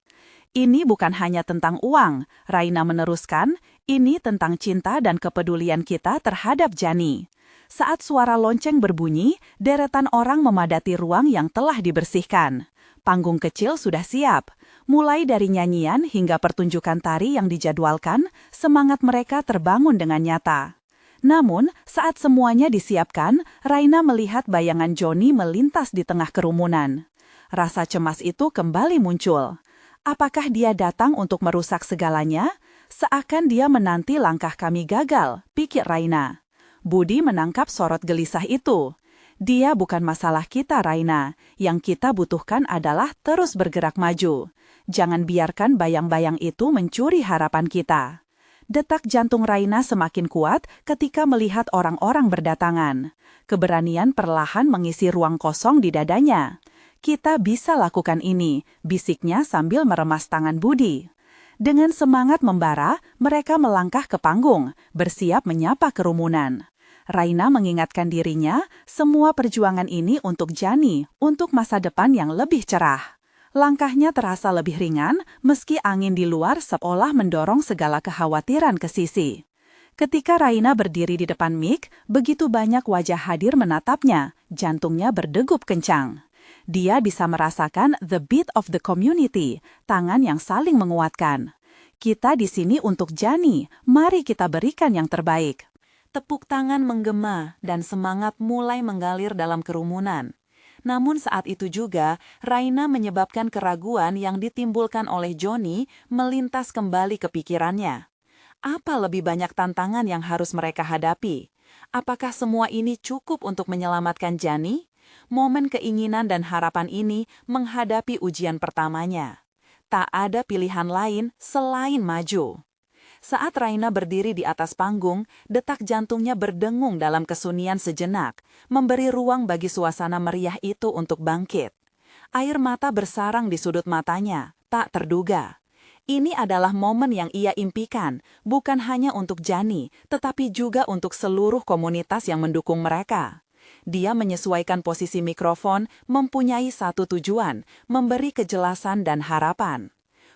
S1: Ini bukan hanya tentang uang, Raina meneruskan, ini tentang cinta dan kepedulian kita terhadap Jani. Saat suara lonceng berbunyi, deretan orang memadati ruang yang telah dibersihkan. Panggung kecil sudah siap. Mulai dari nyanyian hingga pertunjukan tari yang dijadwalkan, semangat mereka terbangun dengan nyata. Namun, saat semuanya disiapkan, Raina melihat bayangan Johnny melintas di tengah kerumunan. Rasa cemas itu kembali muncul. Apakah dia datang untuk merusak segalanya? Seakan dia menanti langkah kami gagal, pikir Raina. Budi menangkap sorot gelisah itu. Dia bukan masalah kita, Raina. Yang kita butuhkan adalah terus bergerak maju. Jangan biarkan bayang-bayang itu mencuri harapan kita. Detak jantung Raina semakin kuat ketika melihat orang-orang berdatangan. Keberanian perlahan mengisi ruang kosong di dadanya. Kita bisa lakukan ini, bisiknya sambil meremas tangan Budi. Dengan semangat membara, mereka melangkah ke panggung, bersiap menyapa kerumunan. Raina mengingatkan dirinya, semua perjuangan ini untuk Jani, untuk masa depan yang lebih cerah. Langkahnya terasa lebih ringan, meski angin di luar seolah mendorong segala kekhawatiran ke sisi. Ketika Raina berdiri di depan mik, begitu banyak wajah hadir menatapnya, jantungnya berdegup kencang. Dia bisa merasakan the beat of the community, tangan yang saling menguatkan. Kita di sini untuk Jani, mari kita berikan yang terbaik. Tepuk tangan menggema dan semangat mulai mengalir dalam kerumunan. Namun saat itu juga, Raina menyebabkan keraguan yang ditimbulkan oleh Johnny melintas kembali ke pikirannya. Apa lebih banyak tantangan yang harus mereka hadapi? Apakah semua ini cukup untuk menyelamatkan Jani? Momen keinginan dan harapan ini menghadapi ujian pertamanya. Tak ada pilihan lain selain maju. Saat Raina berdiri di atas panggung, detak jantungnya berdengung dalam kesunyian sejenak, memberi ruang bagi suasana meriah itu untuk bangkit. Air mata bersarang di sudut matanya, tak terduga. Ini adalah momen yang ia impikan, bukan hanya untuk Jani, tetapi juga untuk seluruh komunitas yang mendukung mereka. Dia menyesuaikan posisi mikrofon, mempunyai satu tujuan, memberi kejelasan dan harapan.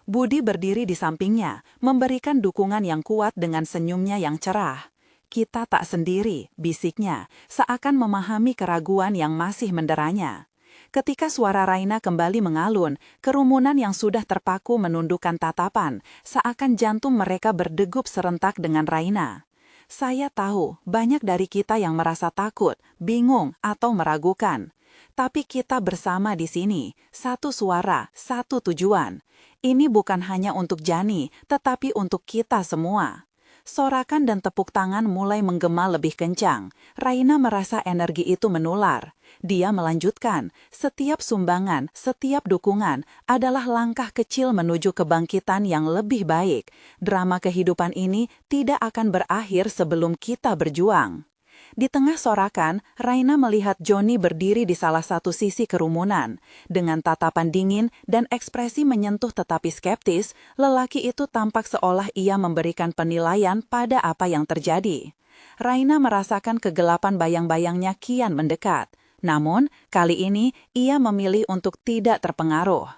S1: Budi berdiri di sampingnya, memberikan dukungan yang kuat dengan senyumnya yang cerah. Kita tak sendiri, bisiknya, seakan memahami keraguan yang masih menderanya. Ketika suara Raina kembali mengalun, kerumunan yang sudah terpaku menundukkan tatapan, seakan jantung mereka berdegup serentak dengan Raina. Saya tahu, banyak dari kita yang merasa takut, bingung, atau meragukan. Tapi kita bersama di sini, satu suara, satu tujuan. Ini bukan hanya untuk Jani, tetapi untuk kita semua. Sorakan dan tepuk tangan mulai menggema lebih kencang. Raina merasa energi itu menular. Dia melanjutkan, setiap sumbangan, setiap dukungan adalah langkah kecil menuju kebangkitan yang lebih baik. Drama kehidupan ini tidak akan berakhir sebelum kita berjuang. Di tengah sorakan, Raina melihat Johnny berdiri di salah satu sisi kerumunan. Dengan tatapan dingin dan ekspresi menyentuh tetapi skeptis, lelaki itu tampak seolah ia memberikan penilaian pada apa yang terjadi. Raina merasakan kegelapan bayang-bayangnya kian mendekat. Namun, kali ini ia memilih untuk tidak terpengaruh.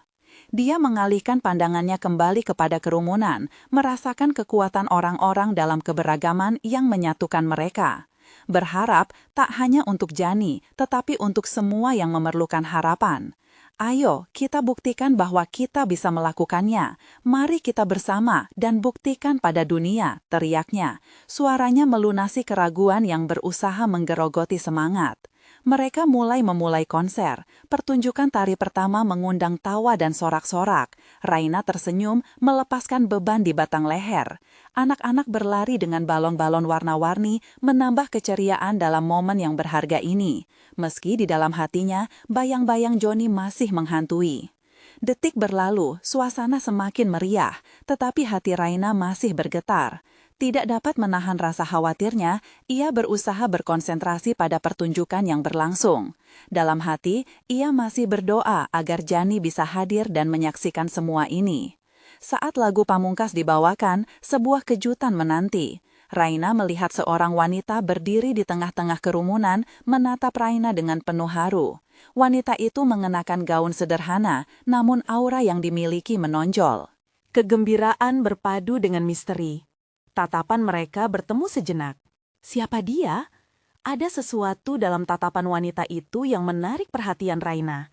S1: Dia mengalihkan pandangannya kembali kepada kerumunan, merasakan kekuatan orang-orang dalam keberagaman yang menyatukan mereka. Berharap tak hanya untuk Jani, tetapi untuk semua yang memerlukan harapan. Ayo, kita buktikan bahwa kita bisa melakukannya. Mari kita bersama dan buktikan pada dunia, teriaknya. Suaranya melunasi keraguan yang berusaha menggerogoti semangat. Mereka memulai konser. Pertunjukan tari pertama mengundang tawa dan sorak-sorak. Raina tersenyum, melepaskan beban di batang leher. Anak-anak berlari dengan balon-balon warna-warni, menambah keceriaan dalam momen yang berharga ini. Meski di dalam hatinya, bayang-bayang Johnny masih menghantui. Detik berlalu, suasana semakin meriah, tetapi hati Raina masih bergetar. Tidak dapat menahan rasa khawatirnya, ia berusaha berkonsentrasi pada pertunjukan yang berlangsung. Dalam hati, ia masih berdoa agar Jani bisa hadir dan menyaksikan semua ini. Saat lagu pamungkas dibawakan, sebuah kejutan menanti. Raina melihat seorang wanita berdiri di tengah-tengah kerumunan, menatap Raina dengan penuh haru. Wanita itu mengenakan gaun sederhana, namun aura yang dimiliki menonjol. Kegembiraan berpadu dengan misteri. Tatapan mereka bertemu sejenak. Siapa dia? Ada sesuatu dalam tatapan wanita itu yang menarik perhatian Raina.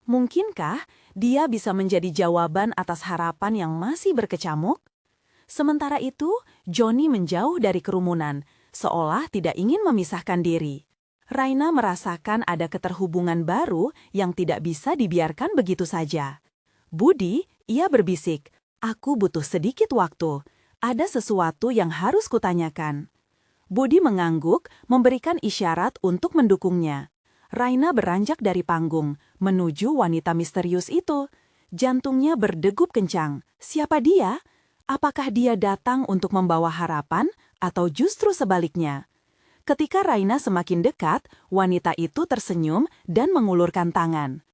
S1: Mungkinkah dia bisa menjadi jawaban atas harapan yang masih berkecamuk? Sementara itu, Johnny menjauh dari kerumunan, seolah tidak ingin memisahkan diri. Raina merasakan ada keterhubungan baru yang tidak bisa dibiarkan begitu saja. Budi, ia berbisik, "Aku butuh sedikit waktu. Ada sesuatu yang harus kutanyakan." Budi mengangguk, memberikan isyarat untuk mendukungnya. Raina beranjak dari panggung, menuju wanita misterius itu. Jantungnya berdegup kencang. Siapa dia? Apakah dia datang untuk membawa harapan, atau justru sebaliknya? Ketika Raina semakin dekat, wanita itu tersenyum dan mengulurkan tangan.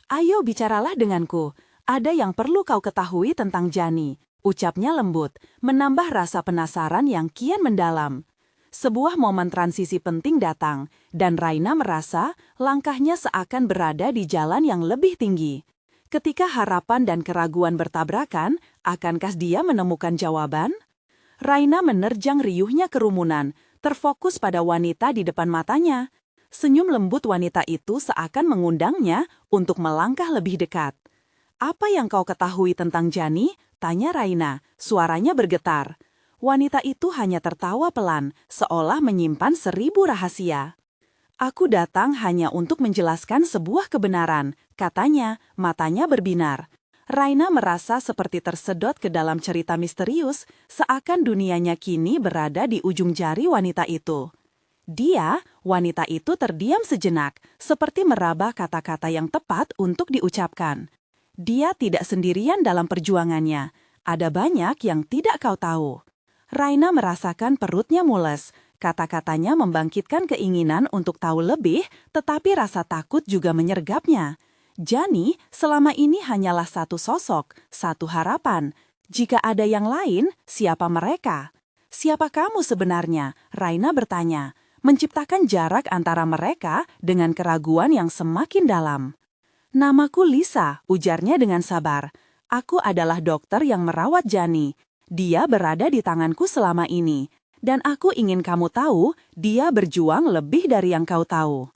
S1: "Ayo bicaralah denganku. Ada yang perlu kau ketahui tentang Jani," ucapnya lembut, menambah rasa penasaran yang kian mendalam. Sebuah momen transisi penting datang, dan Raina merasa langkahnya seakan berada di jalan yang lebih tinggi. Ketika harapan dan keraguan bertabrakan, akankah dia menemukan jawaban? Raina menerjang riuhnya kerumunan, terfokus pada wanita di depan matanya. Senyum lembut wanita itu seakan mengundangnya untuk melangkah lebih dekat. "Apa yang kau ketahui tentang Jani?" tanya Raina, suaranya bergetar. Wanita itu hanya tertawa pelan, seolah menyimpan 1000 rahasia. "Aku datang hanya untuk menjelaskan sebuah kebenaran," katanya, matanya berbinar. Raina merasa seperti tersedot ke dalam cerita misterius, seakan dunianya kini berada di ujung jari wanita itu. Wanita itu terdiam sejenak, seperti meraba kata-kata yang tepat untuk diucapkan. Dia tidak sendirian dalam perjuangannya, ada banyak yang tidak kau tahu. Raina merasakan perutnya mules, kata-katanya membangkitkan keinginan untuk tahu lebih, tetapi rasa takut juga menyergapnya. Jani selama ini hanyalah satu sosok, satu harapan. Jika ada yang lain, siapa mereka? "Siapa kamu sebenarnya?" Raina bertanya, menciptakan jarak antara mereka dengan keraguan yang semakin dalam. "Namaku Lisa," ujarnya dengan sabar. "Aku adalah dokter yang merawat Jani. Dia berada di tanganku selama ini, dan aku ingin kamu tahu, dia berjuang lebih dari yang kau tahu."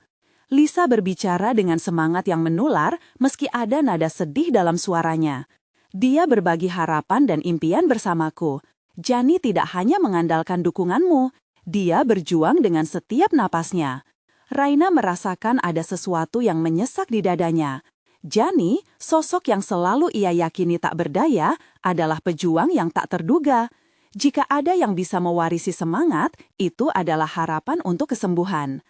S1: Lisa berbicara dengan semangat yang menular meski ada nada sedih dalam suaranya. "Dia berbagi harapan dan impian bersamaku. Jani tidak hanya mengandalkan dukunganmu, dia berjuang dengan setiap napasnya." Raina merasakan ada sesuatu yang menyesak di dadanya. Jani, sosok yang selalu ia yakini tak berdaya, adalah pejuang yang tak terduga. Jika ada yang bisa mewarisi semangat, itu adalah harapan untuk kesembuhan.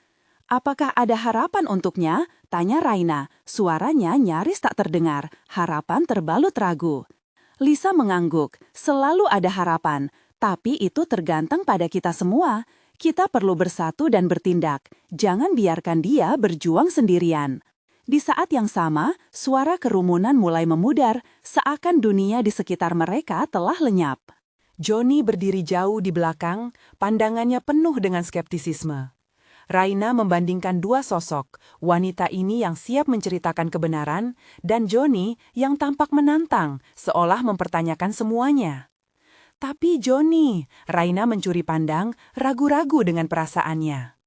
S1: "Apakah ada harapan untuknya?" tanya Raina. Suaranya nyaris tak terdengar, harapan terbalut ragu. Lisa mengangguk, "Selalu ada harapan, tapi itu tergantung pada kita semua. Kita perlu bersatu dan bertindak. Jangan biarkan dia berjuang sendirian." Di saat yang sama, suara kerumunan mulai memudar, seakan dunia di sekitar mereka telah lenyap. Johnny berdiri jauh di belakang, pandangannya penuh dengan skeptisisme. Raina membandingkan dua sosok, wanita ini yang siap menceritakan kebenaran, dan Johnny yang tampak menantang, seolah mempertanyakan semuanya. "Tapi Johnny," Raina mencuri pandang, ragu-ragu dengan perasaannya.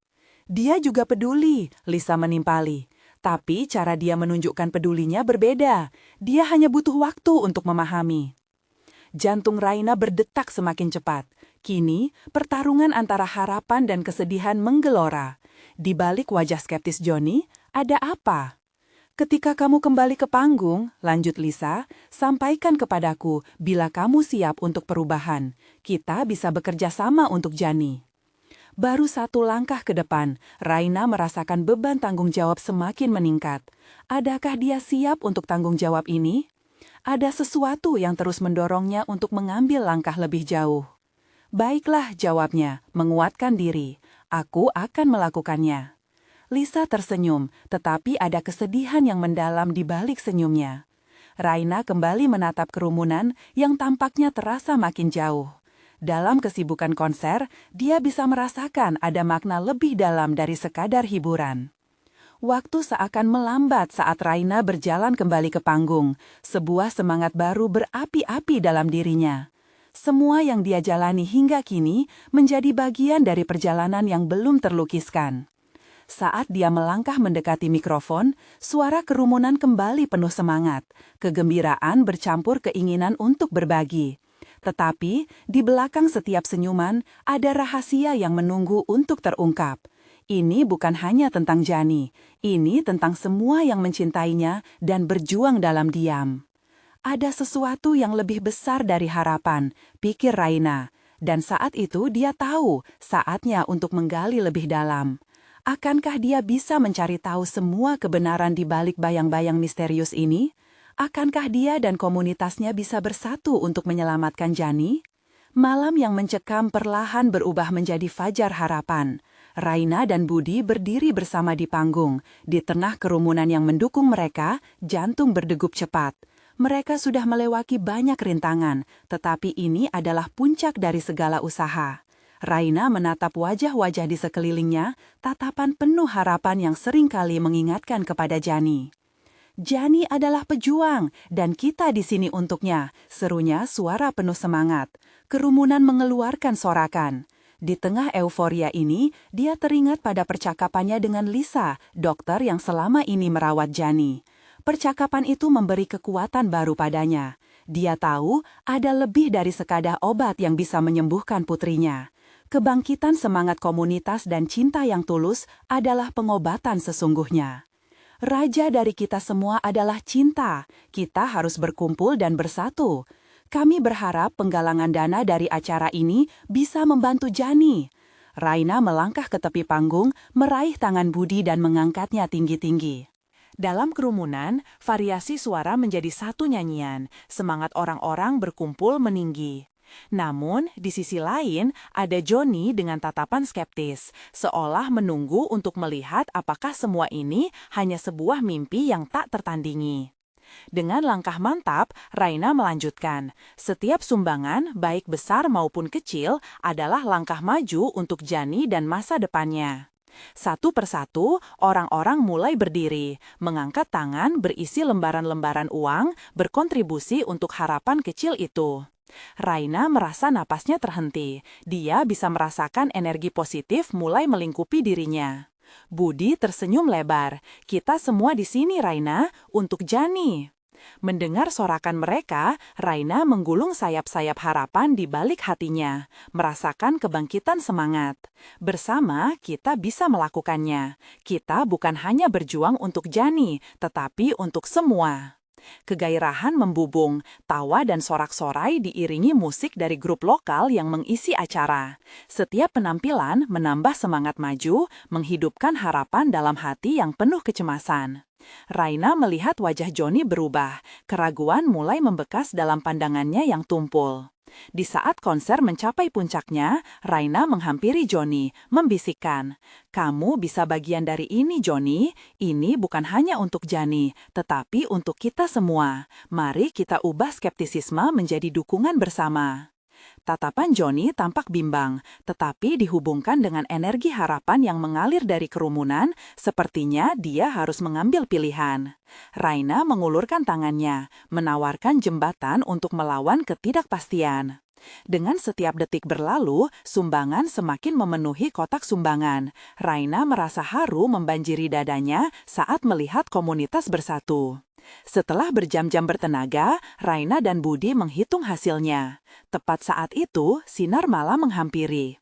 S1: "Dia juga peduli," Lisa menimpali. "Tapi cara dia menunjukkan pedulinya berbeda. Dia hanya butuh waktu untuk memahami." Jantung Raina berdetak semakin cepat. Kini, pertarungan antara harapan dan kesedihan menggelora. Di balik wajah skeptis Johnny, ada apa? "Ketika kamu kembali ke panggung," lanjut Lisa, "sampaikan kepadaku bila kamu siap untuk perubahan. Kita bisa bekerja sama untuk Jani." Baru satu langkah ke depan, Raina merasakan beban tanggung jawab semakin meningkat. Adakah dia siap untuk tanggung jawab ini? Ada sesuatu yang terus mendorongnya untuk mengambil langkah lebih jauh. "Baiklah," jawabnya, menguatkan diri. "Aku akan melakukannya." Lisa tersenyum, tetapi ada kesedihan yang mendalam di balik senyumnya. Raina kembali menatap kerumunan yang tampaknya terasa makin jauh. Dalam kesibukan konser, dia bisa merasakan ada makna lebih dalam dari sekadar hiburan. Waktu seakan melambat saat Raina berjalan kembali ke panggung. Sebuah semangat baru berapi-api dalam dirinya. Semua yang dia jalani hingga kini menjadi bagian dari perjalanan yang belum terlukiskan. Saat dia melangkah mendekati mikrofon, suara kerumunan kembali penuh semangat. Kegembiraan bercampur keinginan untuk berbagi. Tetapi, di belakang setiap senyuman, ada rahasia yang menunggu untuk terungkap. Ini bukan hanya tentang Jani, ini tentang semua yang mencintainya dan berjuang dalam diam. Ada sesuatu yang lebih besar dari harapan, pikir Raina. Dan saat itu dia tahu saatnya untuk menggali lebih dalam. Akankah dia bisa mencari tahu semua kebenaran di balik bayang-bayang misterius ini? Akankah dia dan komunitasnya bisa bersatu untuk menyelamatkan Jani? Malam yang mencekam perlahan berubah menjadi fajar harapan. Raina dan Budi berdiri bersama di panggung. Di tengah kerumunan yang mendukung mereka, jantung berdegup cepat. Mereka sudah melewati banyak rintangan, tetapi ini adalah puncak dari segala usaha. Raina menatap wajah-wajah di sekelilingnya, tatapan penuh harapan yang seringkali mengingatkan kepada Jani. Jani adalah pejuang, dan kita di sini untuknya, serunya suara penuh semangat. Kerumunan mengeluarkan sorakan. Di tengah euforia ini, dia teringat pada percakapannya dengan Lisa, dokter yang selama ini merawat Jani. Percakapan itu memberi kekuatan baru padanya. Dia tahu ada lebih dari sekadar obat yang bisa menyembuhkan putrinya. Kebangkitan semangat komunitas dan cinta yang tulus adalah pengobatan sesungguhnya. Raja dari kita semua adalah cinta. Kita harus berkumpul dan bersatu. Kami berharap penggalangan dana dari acara ini bisa membantu Jani. Raina melangkah ke tepi panggung, meraih tangan Budi dan mengangkatnya tinggi-tinggi. Dalam kerumunan, variasi suara menjadi satu nyanyian. Semangat orang-orang berkumpul meninggi. Namun, di sisi lain, ada Johnny dengan tatapan skeptis, seolah menunggu untuk melihat apakah semua ini hanya sebuah mimpi yang tak tertandingi. Dengan langkah mantap, Raina melanjutkan, setiap sumbangan, baik besar maupun kecil, adalah langkah maju untuk Jani dan masa depannya. Satu persatu, orang-orang mulai berdiri, mengangkat tangan berisi lembaran-lembaran uang, berkontribusi untuk harapan kecil itu. Raina merasa napasnya terhenti. Dia bisa merasakan energi positif mulai melingkupi dirinya. Budi tersenyum lebar. Kita semua di sini, Raina, untuk Jani. Mendengar sorakan mereka, Raina menggulung sayap-sayap harapan di balik hatinya, merasakan kebangkitan semangat. Bersama, kita bisa melakukannya. Kita bukan hanya berjuang untuk Jani, tetapi untuk semua. Kegairahan membubung, tawa dan sorak-sorai diiringi musik dari grup lokal yang mengisi acara. Setiap penampilan menambah semangat maju, menghidupkan harapan dalam hati yang penuh kecemasan. Raina melihat wajah Johnny berubah, keraguan mulai membekas dalam pandangannya yang tumpul. Di saat konser mencapai puncaknya, Raina menghampiri Johnny, membisikkan, "Kamu bisa bagian dari ini, Johnny. Ini bukan hanya untuk Jani, tetapi untuk kita semua. Mari kita ubah skeptisisme menjadi dukungan bersama." Tatapan Johnny tampak bimbang, tetapi dihubungkan dengan energi harapan yang mengalir dari kerumunan, sepertinya dia harus mengambil pilihan. Raina mengulurkan tangannya, menawarkan jembatan untuk melawan ketidakpastian. Dengan setiap detik berlalu, sumbangan semakin memenuhi kotak sumbangan. Raina merasa haru membanjiri dadanya saat melihat komunitas bersatu. Setelah berjam-jam bertenaga, Raina dan Budi menghitung hasilnya. Tepat saat itu, sinar malam menghampiri.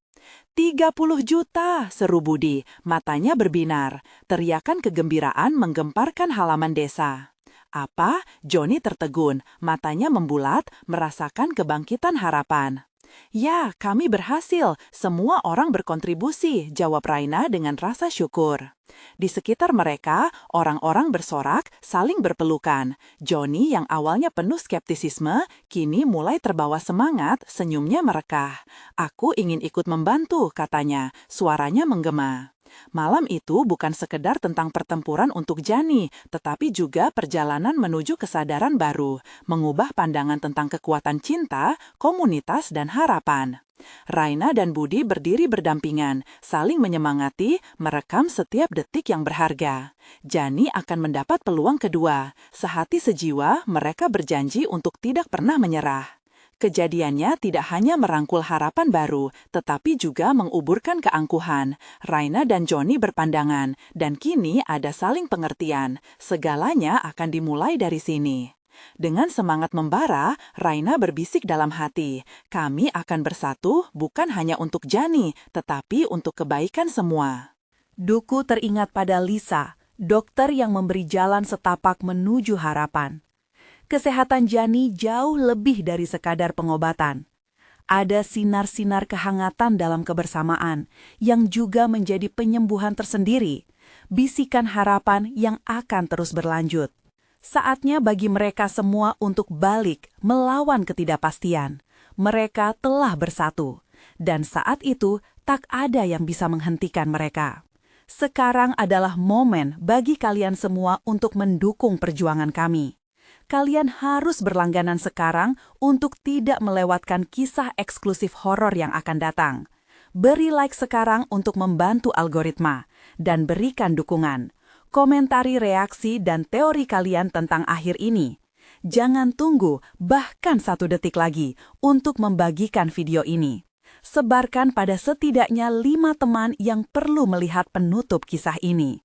S1: 30 juta, seru Budi, matanya berbinar. Teriakan kegembiraan menggemparkan halaman desa. Apa? Johnny tertegun, matanya membulat, merasakan kebangkitan harapan. "Ya, kami berhasil. Semua orang berkontribusi," jawab Raina dengan rasa syukur. Di sekitar mereka, orang-orang bersorak, saling berpelukan. Johnny yang awalnya penuh skeptisisme, kini mulai terbawa semangat, senyumnya merekah. "Aku ingin ikut membantu," katanya, suaranya menggema. Malam itu bukan sekedar tentang pertempuran untuk Jani, tetapi juga perjalanan menuju kesadaran baru, mengubah pandangan tentang kekuatan cinta, komunitas, dan harapan. Raina dan Budi berdiri berdampingan, saling menyemangati, merekam setiap detik yang berharga. Jani akan mendapat peluang kedua. Sehati sejiwa, mereka berjanji untuk tidak pernah menyerah. Kejadiannya tidak hanya merangkul harapan baru, tetapi juga menguburkan keangkuhan. Raina dan Johnny berpandangan, dan kini ada saling pengertian. Segalanya akan dimulai dari sini. Dengan semangat membara, Raina berbisik dalam hati, kami akan bersatu bukan hanya untuk Jani, tetapi untuk kebaikan semua. Duku teringat pada Lisa, dokter yang memberi jalan setapak menuju harapan. Kesehatan Jani jauh lebih dari sekadar pengobatan. Ada sinar-sinar kehangatan dalam kebersamaan yang juga menjadi penyembuhan tersendiri, bisikan harapan yang akan terus berlanjut. Saatnya bagi mereka semua untuk balik melawan ketidakpastian. Mereka telah bersatu, dan saat itu tak ada yang bisa menghentikan mereka. Sekarang adalah momen bagi kalian semua untuk mendukung perjuangan kami. Kalian harus berlangganan sekarang untuk tidak melewatkan kisah eksklusif horor yang akan datang. Beri like sekarang untuk membantu algoritma, dan berikan dukungan. Komentari reaksi dan teori kalian tentang akhir ini. Jangan tunggu bahkan 1 detik lagi untuk membagikan video ini. Sebarkan pada setidaknya 5 teman yang perlu melihat penutup kisah ini.